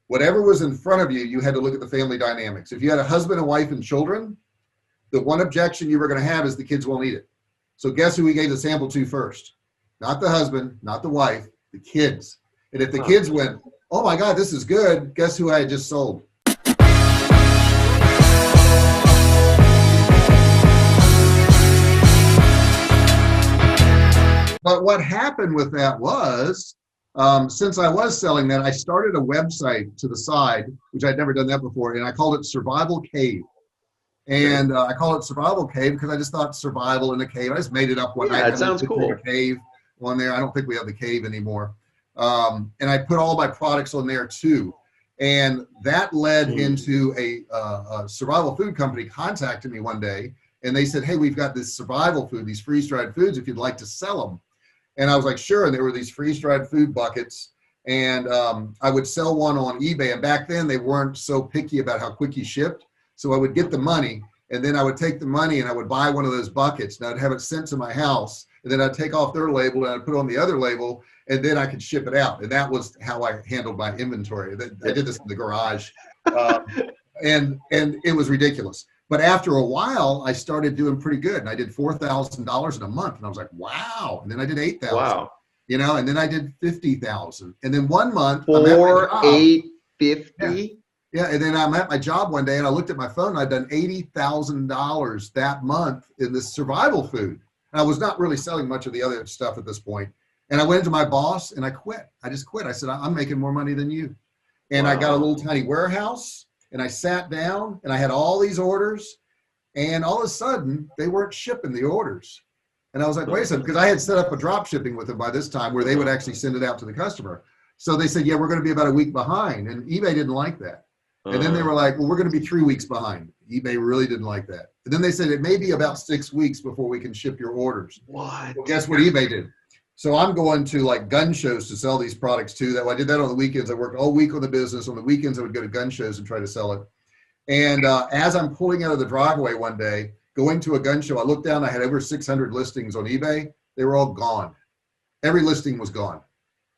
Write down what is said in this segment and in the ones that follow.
Whatever was in front of you, you had to look at the family dynamics. If you had a husband and wife and children, the one objection you were going to have is the kids won't eat it. So guess who we gave the sample to first? Not the husband, not the wife, the kids. And if the kids went, oh my God, this is good, guess who I had just sold? But what happened with that was, since I was selling that, I started a website to the side, which I'd never done that before, and I called it Survival Cave. And I call it Survival Cave because I just thought survival in a cave. I just made it up one night. It sounds cool. A cave on there. I don't think we have the cave anymore. And I put all my products on there too. And that led into a survival food company contacted me one day, and they said, hey, we've got this survival food, these freeze-dried foods, if you'd like to sell them. And I was like, sure. And there were these freeze-dried food buckets. And I would sell one on eBay. And back then they weren't so picky about how quick you shipped. So I would get the money, and then I would take the money and I would buy one of those buckets, and I'd have it sent to my house, and then I'd take off their label and I'd put on the other label, and then I could ship it out. And that was how I handled my inventory. I did this in the garage, and it was ridiculous. But after a while, I started doing pretty good, and I did $4,000 in a month, and I was like, wow. And then I did $8,000. Wow. You know, and then I did $50,000, and then one month, 4,850. Yeah, and then I'm at my job one day, and I looked at my phone, and I'd done $80,000 that month in this survival food. And I was not really selling much of the other stuff at this point. And I went to my boss, and I quit. I just quit. I said, I'm making more money than you. And I got a little tiny warehouse, and I sat down, and I had all these orders, and all of a sudden, they weren't shipping the orders. And I was like, wait a second, because I had set up a drop shipping with them by this time where they would actually send it out to the customer. So they said, yeah, we're going to be about a week behind. And eBay didn't like that. And then they were like, well, we're going to be 3 weeks behind. eBay really didn't like that. And then they said it may be about 6 weeks before we can ship your orders. What? Well, guess what eBay did? So I'm going to like gun shows to sell these products too. I did that on the weekends. I worked all week on the business. On the weekends, I would go to gun shows and try to sell it. And as I'm pulling out of the driveway one day, going to a gun show, I looked down, I had over 600 listings on eBay. They were all gone. Every listing was gone.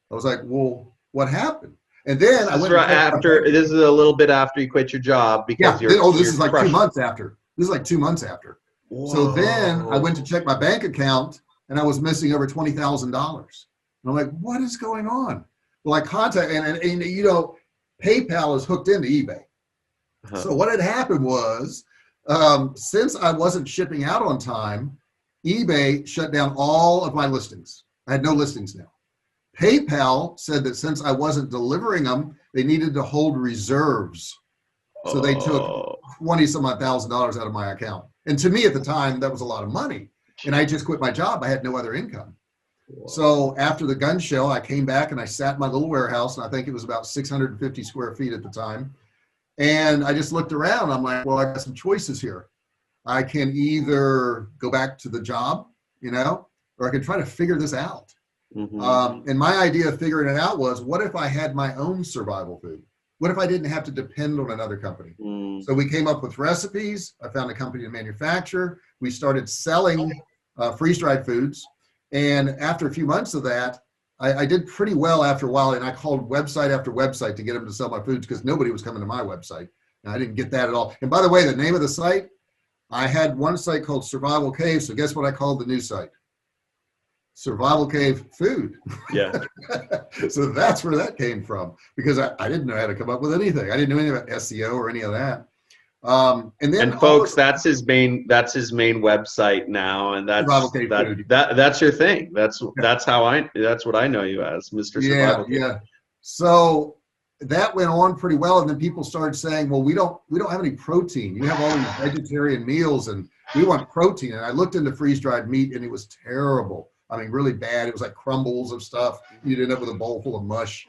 I was like, well, what happened? And then I went this is a little bit after you quit your job because this is like 2 months after. This is like 2 months after. Whoa. So then I went to check my bank account, and I was missing over $20,000. And I'm like, what is going on? Well, I contacted, and you know, PayPal is hooked into eBay. So what had happened was, since I wasn't shipping out on time, eBay shut down all of my listings. I had no listings now. PayPal said that since I wasn't delivering them, they needed to hold reserves. So they took $20,000 out of my account. And to me at the time, that was a lot of money. And I just quit my job. I had no other income. Whoa. So after the gun show, I came back and I sat in my little warehouse, and I think it was about 650 square feet at the time. And I just looked around. I'm like, well, I got some choices here. I can either go back to the job, you know, or I can try to figure this out. And my idea of figuring it out was, what if I had my own survival food? What if I didn't have to depend on another company? So we came up with recipes. I found a company to manufacture. We started selling freeze-dried foods. And after a few months of that, I did pretty well after a while. And I called website after website to get them to sell my foods because nobody was coming to my website. And I didn't get that at all. And by the way, the name of the site, I had one site called Survival Cave. So guess what I called the new site? Survival Cave Food. Yeah. So that's where that came from, because I didn't know how to come up with anything. I didn't know anything about SEO or any of that. And folks, that's his main website now, and that's your thing. That's what I know you as, Mr. Survival Cave. Yeah. So that went on pretty well, and then people started saying, well, we don't have any protein. You have all these vegetarian meals, and we want protein. And I looked into freeze-dried meat, and it was terrible. I mean, really bad. It was like crumbles of stuff. You'd end up with a bowl full of mush.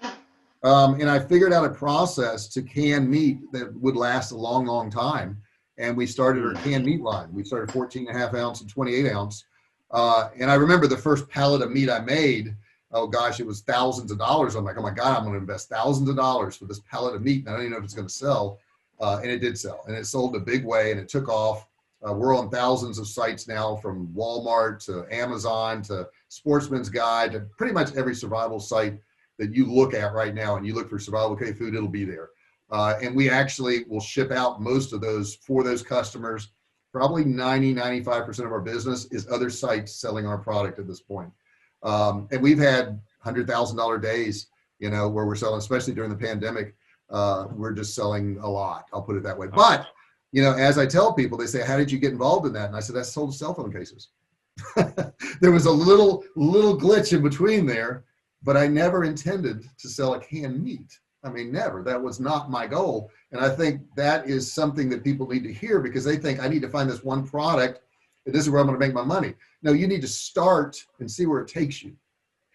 And I figured out a process to can meat that would last a long, long time. And we started our canned meat line. We started 14.5 ounce and 28 ounce. And I remember the first pallet of meat I made, oh gosh, it was thousands of dollars. I'm like, oh my God, I'm going to invest thousands of dollars for this pallet of meat. And I don't even know if it's going to sell. And it did sell. And it sold in a big way, and it took off. We're on thousands of sites now, from Walmart to Amazon to Sportsman's Guide to pretty much every survival site that you look at right now and you look for Survival K food, it'll be there. And we actually will ship out most of those for those customers. Probably 95% of our business is other sites selling our product at this point. And we've had $100,000 days, you know, where we're selling, especially during the pandemic. We're just selling a lot. I'll put it that way. But, you know, as I tell people, they say, how did you get involved in that? And I said, I sold cell phone cases. There was a little glitch in between there, but I never intended to sell a canned meat. I mean, never. That was not my goal. And I think that is something that people need to hear, because they think I need to find this one product and this is where I'm going to make my money. No, you need to start and see where it takes you.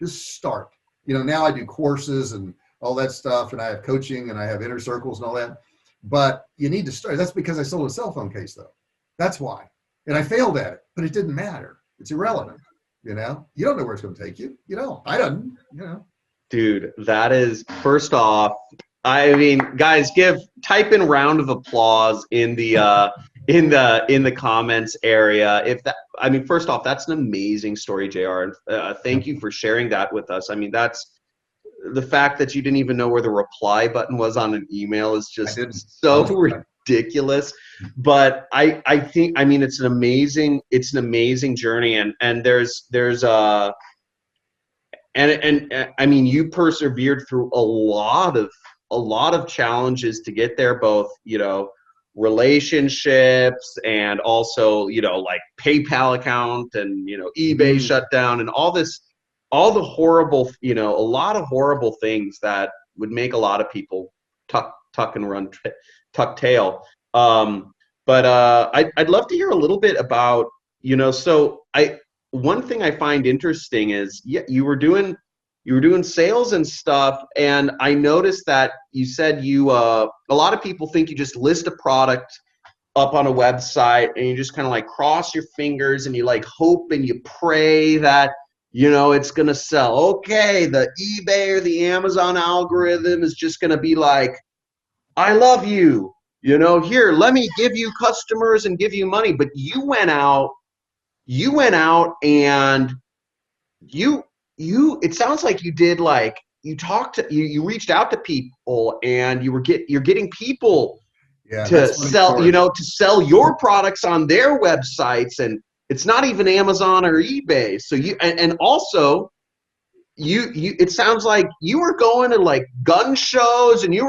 Just start. You know, now I do courses and all that stuff, and I have coaching and I have inner circles and all that. But you need to start. That's because I sold a cell phone case, though. That's why. And I failed at it, but it didn't matter. It's irrelevant. You know, you don't know where it's going to take you. You know, I don't, you know. Dude, that is, first off, I mean, guys, type in round of applause in the in the comments area. If that, I mean, first off, that's an amazing story, JR. And thank you for sharing that with us. I mean, that's the fact that you didn't even know where the reply button was on an email is just so ridiculous. But I think, I mean, it's an amazing journey, and there's And I mean, you persevered through a lot of challenges to get there, both, you know, relationships and also, you know, like PayPal account and, you know, eBay shutdown and all the horrible, you know, a lot of horrible things that would make a lot of people tuck and run, tuck tail. But I'd love to hear a little bit about, you know, so one thing I find interesting is, yeah, you were doing sales and stuff, and I noticed that you said a lot of people think you just list a product up on a website and you just kind of like cross your fingers and you like hope and you pray that, you know, it's gonna sell. Okay, the eBay or the Amazon algorithm is just gonna be like, I love you, you know, here, let me give you customers and give you money. But you went out and it sounds like you did, like, you reached out to people and you're getting people to sell, you know, to sell your products on their websites, and it's not even Amazon or eBay. So and also it sounds like you were going to like gun shows, and you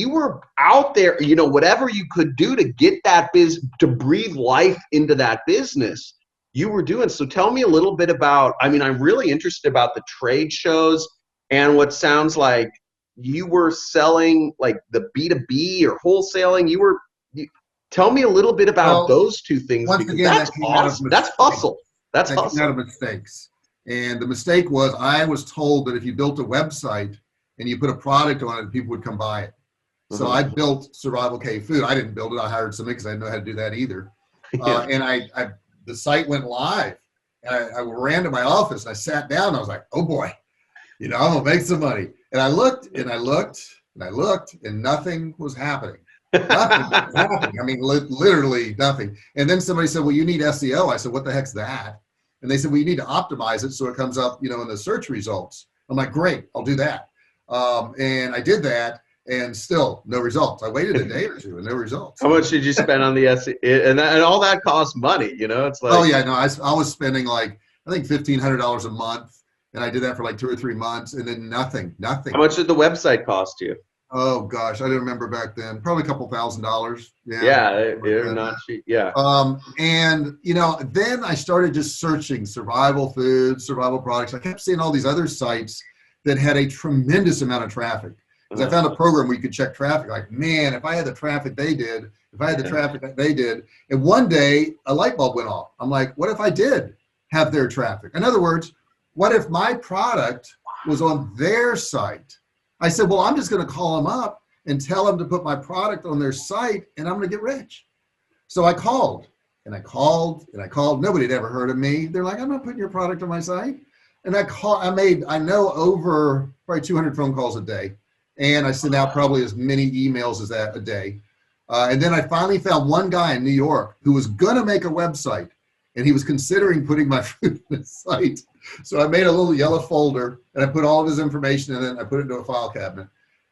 were out there, you know, whatever you could do to get that to breathe life into that business, you were doing. So tell me a little bit about, I mean, I'm really interested about the trade shows and what sounds like you were selling, like the B2B or wholesaling. Tell me a little bit about those two things. Once again, that's awesome. That's hustle. That's hustle. Out of mistakes. And the mistake was, I was told that if you built a website and you put a product on it, people would come buy it. So I built Survival K Food. I didn't build it. I hired somebody because I didn't know how to do that either. And the site went live. And I ran to my office and I sat down and I was like, oh boy, you know, I'm gonna make some money. And I looked and I looked and I looked and nothing was happening. Nothing was happening. I mean, literally nothing. And then somebody said, well, you need SEO. I said, what the heck's that? And they said, well, you need to optimize it so it comes up, you know, in the search results. I'm like, great, I'll do that. And I did that, and still no results. I waited a day or two and no results. How much did you spend on the SEO? And all that costs money, you know? It's like, oh yeah, no, I was spending like, I think $1,500 a month, and I did that for like 2 or 3 months, and then nothing. How much did the website cost you? Oh gosh, I didn't remember back then. Probably a couple $1,000s. Yeah, they're not cheap. Yeah. And you know, then I started just searching survival foods, survival products. I kept seeing all these other sites that had a tremendous amount of traffic. Because I found a program where you could check traffic. Like, man, if I had the traffic they did, if I had the traffic that they did, and one day a light bulb went off. I'm like, what if I did have their traffic? In other words, what if my product was on their site? I said, well, I'm just going to call them up and tell them to put my product on their site, and I'm going to get rich. So I called and I called and I called. Nobody had ever heard of me. They're like, I'm not putting your product on my site. And I know over probably 200 phone calls a day. And I send out probably as many emails as that a day. And then I finally found one guy in New York who was going to make a website. and he was considering putting my food in his site. So I made a little yellow folder and I put all of his information in it. I put it into a file cabinet,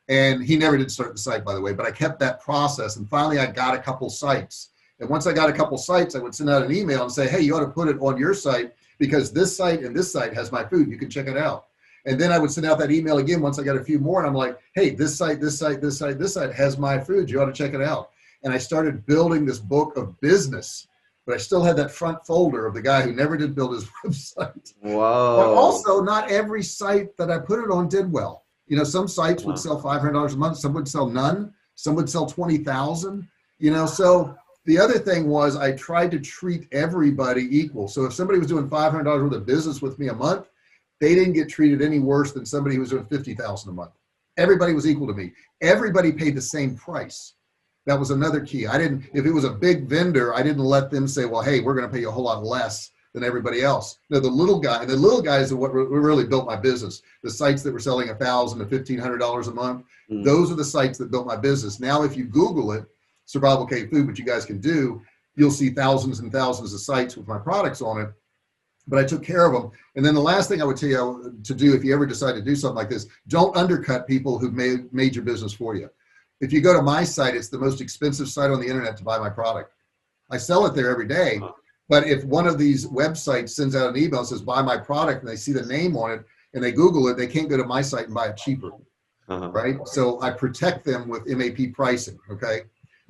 and he never did start the site, by the way, but I kept that process. And finally I got a couple sites. And once I got a couple sites, I would send out an email and say, hey, you ought to put it on your site because this site and this site has my food. You can check it out. And then I would send out that email again once I got a few more, and I'm like, hey, this site, this site, this site, this site has my food. You ought to check it out. And I started building this book of business, but I still had that front folder of the guy who never did build his website. Whoa. But also, not every site that I put it on did well. You know, some sites would sell $500 a month, some would sell none, some would sell 20,000. You know, so the other thing was I tried to treat everybody equal. So if somebody was doing $500 worth of business with me a month, they didn't get treated any worse than somebody who was doing $50,000 a month. Everybody was equal to me. Everybody paid the same price. That was another key. If it was a big vendor, I didn't let them say, well, hey, we're going to pay you a whole lot less than everybody else. No, the little guys are what really built my business. The sites that were selling $1,000 to $1,500 a month, those are the sites that built my business. Now, if you Google it, Survival Cave Food, which you guys can do, you'll see thousands and thousands of sites with my products on it. But I took care of them. And then the last thing I would tell you to do, if you ever decide to do something like this, don't undercut people who've made your business for you. If you go to my site, it's the most expensive site on the internet to buy my product. I sell it there every day. But if one of these websites sends out an email and says, buy my product, and they see the name on it and they Google it, they can't go to my site and buy it cheaper. Right? So I protect them with MAP pricing. Okay.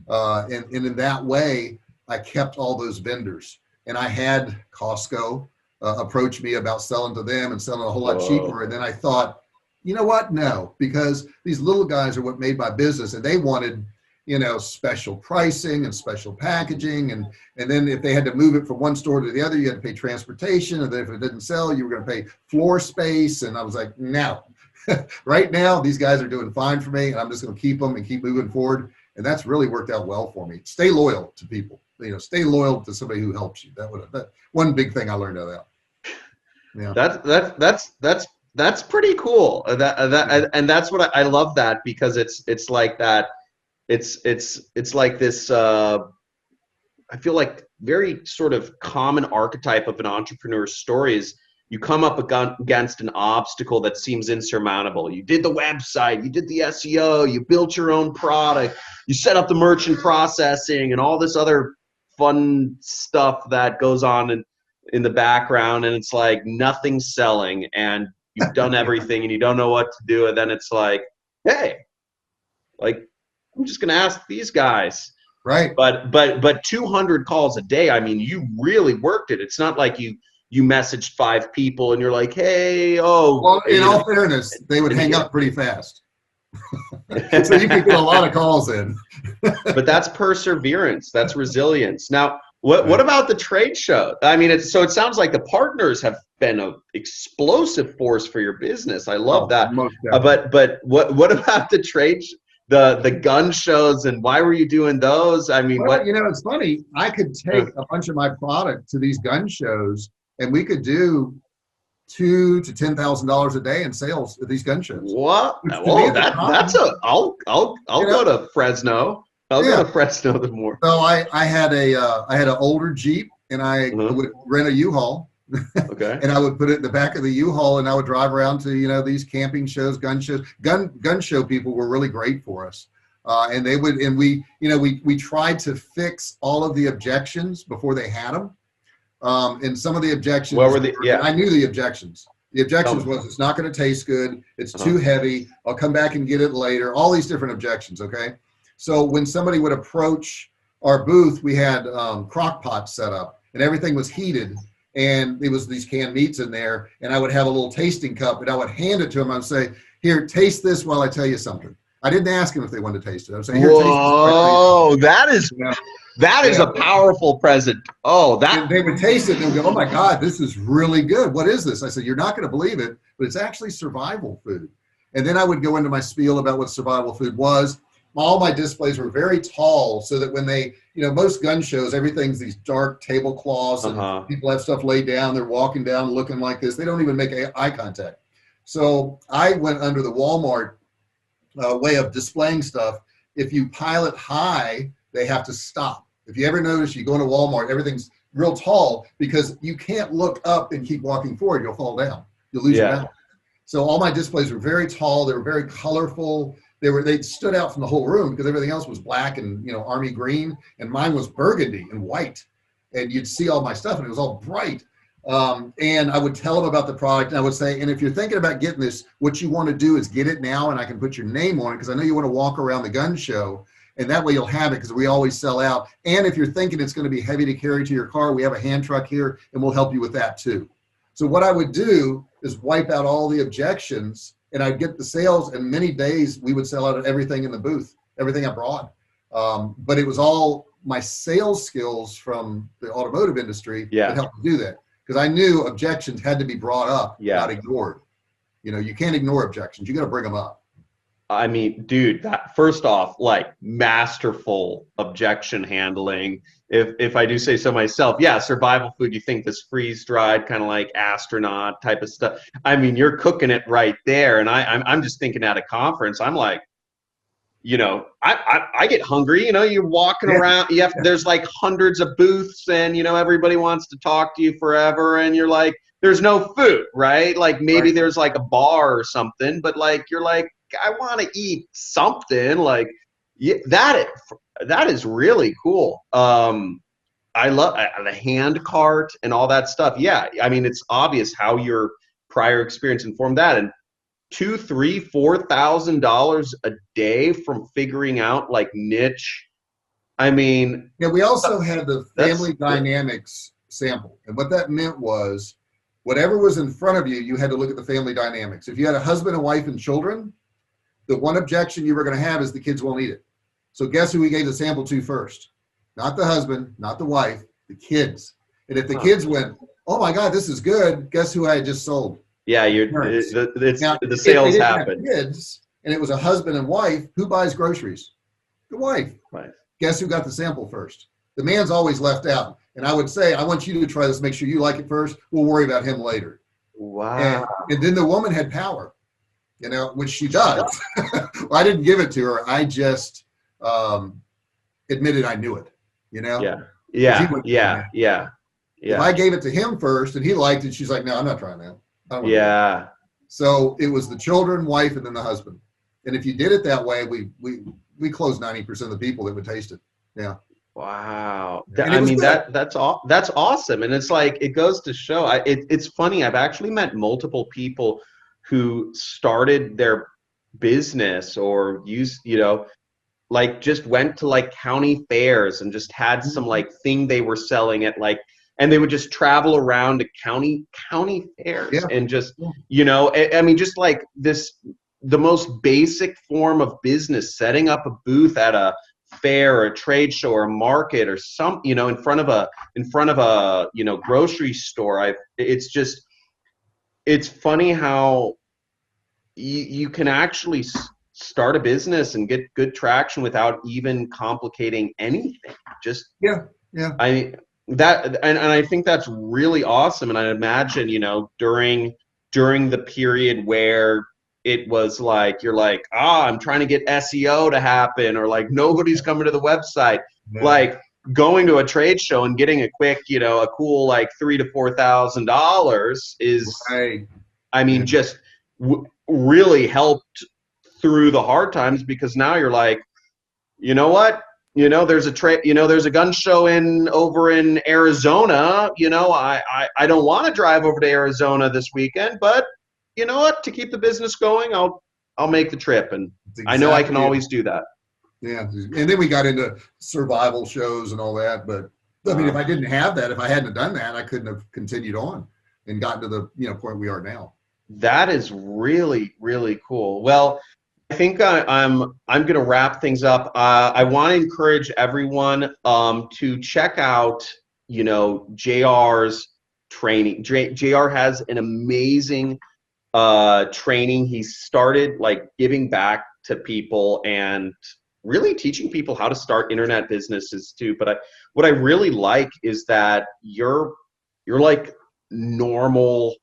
And in that way, I kept all those vendors. And I had Costco approach me about selling to them and selling a whole lot cheaper. And then I thought, you know what? No, because these little guys are what made my business, and they wanted, you know, special pricing and special packaging. And then if they had to move it from one store to the other, you had to pay transportation. And then if it didn't sell, you were going to pay floor space. And I was like, no, right now, these guys are doing fine for me, and I'm just going to keep them and keep moving forward. And that's really worked out well for me. Stay loyal to people. You know, stay loyal to somebody who helps you. That one big thing I learned out of that. Yeah. That's pretty cool. And that's what I love that, because it's like that. It's like this. I feel like very sort of common archetype of an entrepreneur's story is you come up against an obstacle that seems insurmountable. You did the website, you did the SEO, you built your own product, you set up the merchant processing and all this other fun stuff that goes on in the background, and it's like nothing's selling, and you've done everything and you don't know what to do, and then it's like, hey, like, I'm just gonna ask these guys. Right. But 200 calls a day, I mean, you really worked it. It's not like you messaged 5 people and you're like, hey, well, in all fairness, they would hang up pretty fast. So you could get a lot of calls in. But that's perseverance, that's resilience. Now, what about the trade show? I mean, so it sounds like the partners have been an explosive force for your business. I love that. But what about the trade the gun shows, and why were you doing those? I mean, well, you know, it's funny. I could take a bunch of my product to these gun shows, and we could do $2,000 to $10,000 a day in sales at these gun shows. What? Well, I'll go to Fresno. I'll go to Fresno the more. So I had an older Jeep, and I would rent a U-Haul. Okay. And I would put it in the back of the U-Haul, and I would drive around to, you know, these camping shows, gun shows. Gun show people were really great for us. And they would, and we, you know, we tried to fix all of the objections before they had them. And some of the objections, what were the, I knew the objections. The objections was, it's not going to taste good. It's too heavy. I'll come back and get it later. All these different objections. Okay. So when somebody would approach our booth, we had crock pots set up, and everything was heated. And it was these canned meats in there, and I would have a little tasting cup, and I would hand it to them. I would say, here, taste this while I tell you something. I didn't ask them if they wanted to taste it. I would say, here, taste this. Oh, that is a powerful present. Oh, that. And they would taste it, and they would go, oh my God, this is really good. What is this? I said, you're not going to believe it, but it's actually survival food. And then I would go into my spiel about what survival food was. All my displays were very tall, so that when they, you know, most gun shows, everything's these dark tablecloths, and people have stuff laid down. They're walking down looking like this. They don't even make eye contact. So I went under the Walmart way of displaying stuff. If you pile it high, they have to stop. If you ever notice, you go into Walmart, everything's real tall because you can't look up and keep walking forward. You'll fall down. You'll lose your balance. So all my displays were very tall. They were very colorful. They stood out from the whole room because everything else was black and, you know, army green, and mine was burgundy and white. And you'd see all my stuff and it was all bright. And I would tell them about the product, and I would say, and if you're thinking about getting this, what you want to do is get it now, and I can put your name on it, because I know you want to walk around the gun show, and that way you'll have it, because we always sell out. And if you're thinking it's going to be heavy to carry to your car, we have a hand truck here, and we'll help you with that too. So what I would do is wipe out all the objections, and I'd get the sales, and many days we would sell out everything in the booth, everything I brought. But it was all my sales skills from the automotive industry that helped me do that. Because I knew objections had to be brought up, not ignored. You know, you can't ignore objections. You got to bring them up. I mean, dude, that first off, like, masterful objection handling. If I do say so myself, yeah, survival food, you think this freeze-dried kind of like astronaut type of stuff. I mean, you're cooking it right there. And I'm just thinking at a conference, I'm like, you know, I get hungry, you know, you're walking around, there's like hundreds of booths, and, you know, everybody wants to talk to you forever, and you're like, there's no food, right? Like, maybe there's like a bar or something, but like, you're like, I want to eat something. Like, that is really cool. I love the hand cart and all that stuff. Yeah, I mean, it's obvious how your prior experience informed that. And $2,000, $3,000, $4,000 a day from figuring out like niche. I mean, yeah, we also had the family dynamics sample, and what that meant was whatever was in front of you, you had to look at the family dynamics. If you had a husband and wife and children, the one objection you were going to have is the kids won't eat it. So guess who we gave the sample to first? Not the husband, not the wife, the kids. And if the kids went, oh my God, this is good, guess who I had just sold? Yeah, the sales happen. Kids, and it was a husband and wife. Who buys groceries? The wife. Right. Guess who got the sample first? The man's always left out. And I would say, I want you to try this. Make sure you like it first. We'll worry about him later. Wow. And then the woman had power, you know, which she does. Well, I didn't give it to her. I just admitted I knew it. You know. Yeah. If I gave it to him first and he liked it, she's like, no, I'm not trying that. Yeah. So it was the children, wife, and then the husband. And if you did it that way, we closed 90% of the people that would taste it. Yeah. Wow. I mean, that's awesome. And it's like, it goes to show, it's funny. I've actually met multiple people who started their business or like just went to like county fairs and just had some like thing they were selling at like, and they would just travel around to county fairs and just, you know, I mean, just like the most basic form of business, setting up a booth at a fair or a trade show or a market or some, you know, in front of a, you know, grocery store. It's funny how you can actually start a business and get good traction without even complicating anything. Just, and I think that's really awesome. And I imagine, you know, during the period where it was like, you're like, I'm trying to get SEO to happen, or like nobody's coming to the website, like going to a trade show and getting a quick, you know, a cool like $3,000 to $4,000 is, I mean, just really helped through the hard times, because now you're like, you know what? You know, there's a gun show over in Arizona. You know, I don't want to drive over to Arizona this weekend, but you know what? To keep the business going, I'll make the trip, and I know I can always do that. Yeah, and then we got into survival shows and all that. But I mean, if I didn't have that, if I hadn't done that, I couldn't have continued on and gotten to the point we are now. That is really, really cool. Well, I think I'm going to wrap things up. I want to encourage everyone to check out, you know, JR's training. JR has an amazing training. He started like giving back to people and really teaching people how to start internet businesses too. But what I really like is that you're like normal.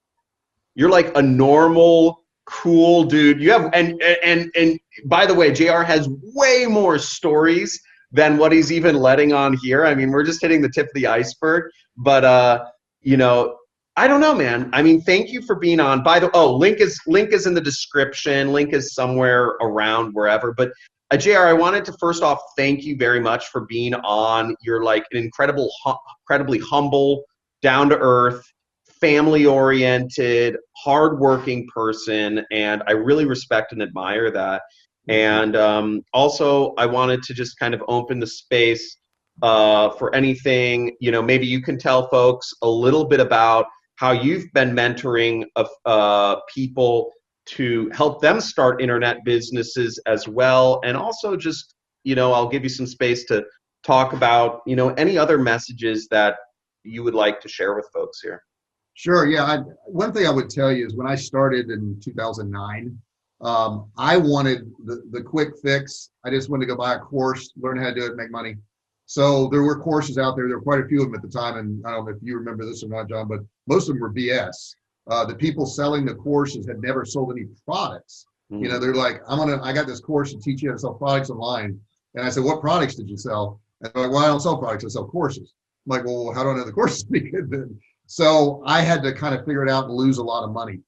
You're like a normal, cool dude. You have and by the way, JR has way more stories than what he's even letting on here. I mean, we're just hitting the tip of the iceberg, But you know, I don't know, man. I mean, thank you for being on. By the link is in the description. Link is somewhere around wherever. But JR, I wanted to first off thank you very much for being on. You're like an incredibly humble, down to earth, family oriented, hardworking person, and I really respect and admire that. And also, I wanted to just kind of open the space for anything, you know, maybe you can tell folks a little bit about how you've been mentoring people to help them start internet businesses as well. And also just, you know, I'll give you some space to talk about, you know, any other messages that you would like to share with folks here. Sure. Yeah. One thing I would tell you is when I started in 2009, I wanted the quick fix. I just wanted to go buy a course, learn how to do it, make money. So there were courses out there. There were quite a few of them at the time. And I don't know if you remember this or not, John, but most of them were BS. The people selling the courses had never sold any products. Mm-hmm. You know, they're like, I got this course to teach you how to sell products online. And I said, what products did you sell? And they're like, well, I don't sell products, I sell courses. I'm like, well, how do I know the courses be good then? So I had to kind of figure it out and lose a lot of money.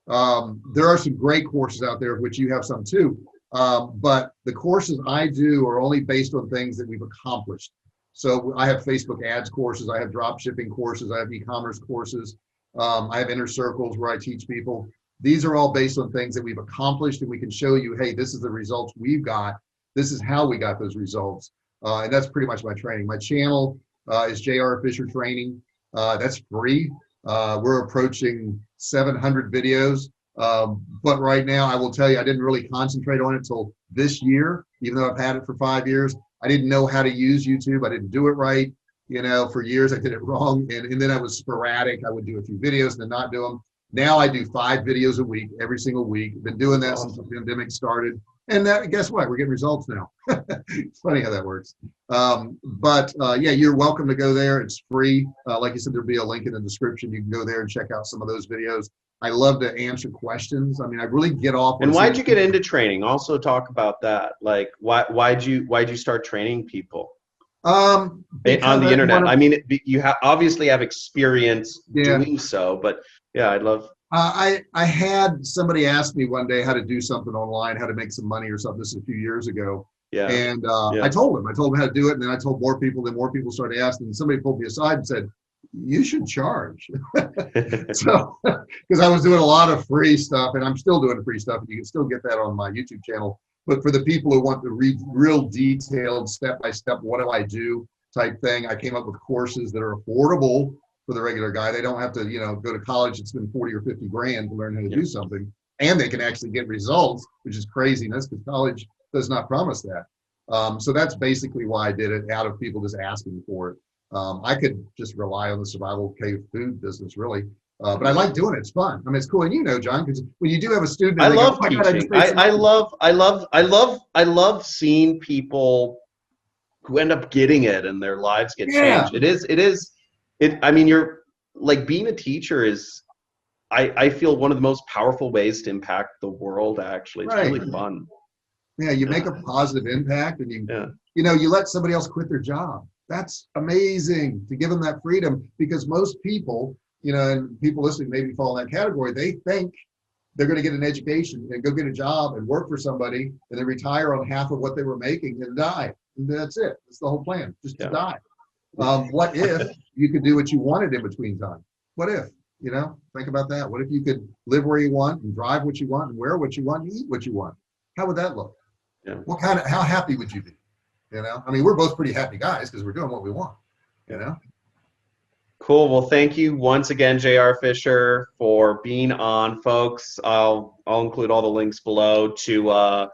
There are some great courses out there, of which you have some too. But the courses I do are only based on things that we've accomplished. So I have Facebook ads courses, I have drop shipping courses, I have e-commerce courses, I have inner circles where I teach people. These are all based on things that we've accomplished, and we can show you, hey, this is the results we've got. This is how we got those results. And that's pretty much my training. My channel is JR Fisher Training. That's free. We're approaching 700 videos. But right now, I will tell you, I didn't really concentrate on it until this year, even though I've had it for 5 years. I didn't know how to use YouTube. I didn't do it right. You know, for years I did it wrong. And then I was sporadic. I would do a few videos and then not do them. Now I do 5 videos a week, every single week. Been doing that since the pandemic started. And guess what? We're getting results now. It's funny how that works. Yeah, you're welcome to go there. It's free. Like you said, there'll be a link in the description. You can go there and check out some of those videos. I love to answer questions. I mean, I really get off. And why'd you get into training? Also talk about that. Like, why'd you start training people on the internet? I mean, you obviously have experience doing so, but yeah, I'd love. I had somebody ask me one day how to do something online, how to make some money or something. This is a few years ago. Yeah. And I told him how to do it. And then I told more people, then more people started asking. And somebody pulled me aside and said, you should charge. So, because I was doing a lot of free stuff, and I'm still doing free stuff, and you can still get that on my YouTube channel. But for the people who want the real detailed step-by-step, what do I do type thing, I came up with courses that are affordable for the regular guy. They don't have to, you know, go to college and spend 40 or 50 grand to learn how to do something. And they can actually get results, which is craziness because college does not promise that. So that's basically why I did it, out of people just asking for it. I could just rely on the survival cave food business, really. But I like doing it. It's fun. I mean, it's cool. And you know, John, because when you do have a student, I love teaching. I love seeing people who end up getting it and their lives get changed. I mean, you're like, being a teacher is, I feel, one of the most powerful ways to impact the world, actually. It's really fun. Yeah, you make a positive impact, and you know, you let somebody else quit their job. That's amazing, to give them that freedom, because most people, you know, and people listening maybe fall in that category, they think they're going to get an education and go get a job and work for somebody and then retire on half of what they were making and die. And that's it. That's the whole plan, just to die. What if you could do what you wanted in between time? What if, you know, think about that. What if you could live where you want and drive what you want and wear what you want and eat what you want? How would that look? Yeah. How happy would you be? You know, I mean, we're both pretty happy guys because we're doing what we want, you know? Cool. Well, thank you once again, JR Fisher, for being on, folks. I'll include all the links below to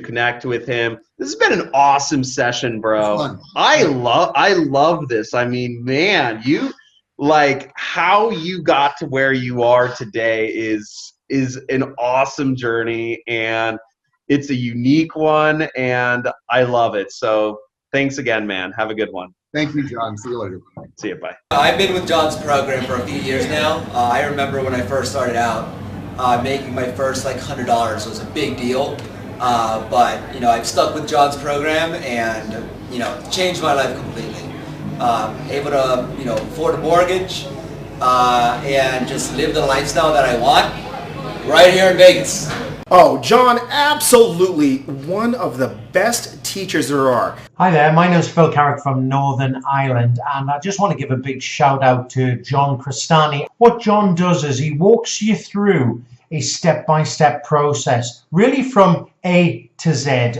connect with him. This has been an awesome session, bro. I love this. I mean, man, you, like, how you got to where you are today is an awesome journey, and it's a unique one, and I love it. So thanks again, man. Have a good one. Thank you, John. See you later. See you. Bye. I've been with John's program for a few years now. I remember when I first started out, making my first like $100 was a big deal. But you know, I've stuck with John's program, and you know, changed my life completely. able to, you know, afford a mortgage, and just live the lifestyle that I want right here in Vegas. Oh, John, absolutely one of the best teachers there are. Hi there, my name is Phil Carrick from Northern Ireland, and I just want to give a big shout out to John Crestani. What John does is he walks you through a step-by-step process, really from A to Z.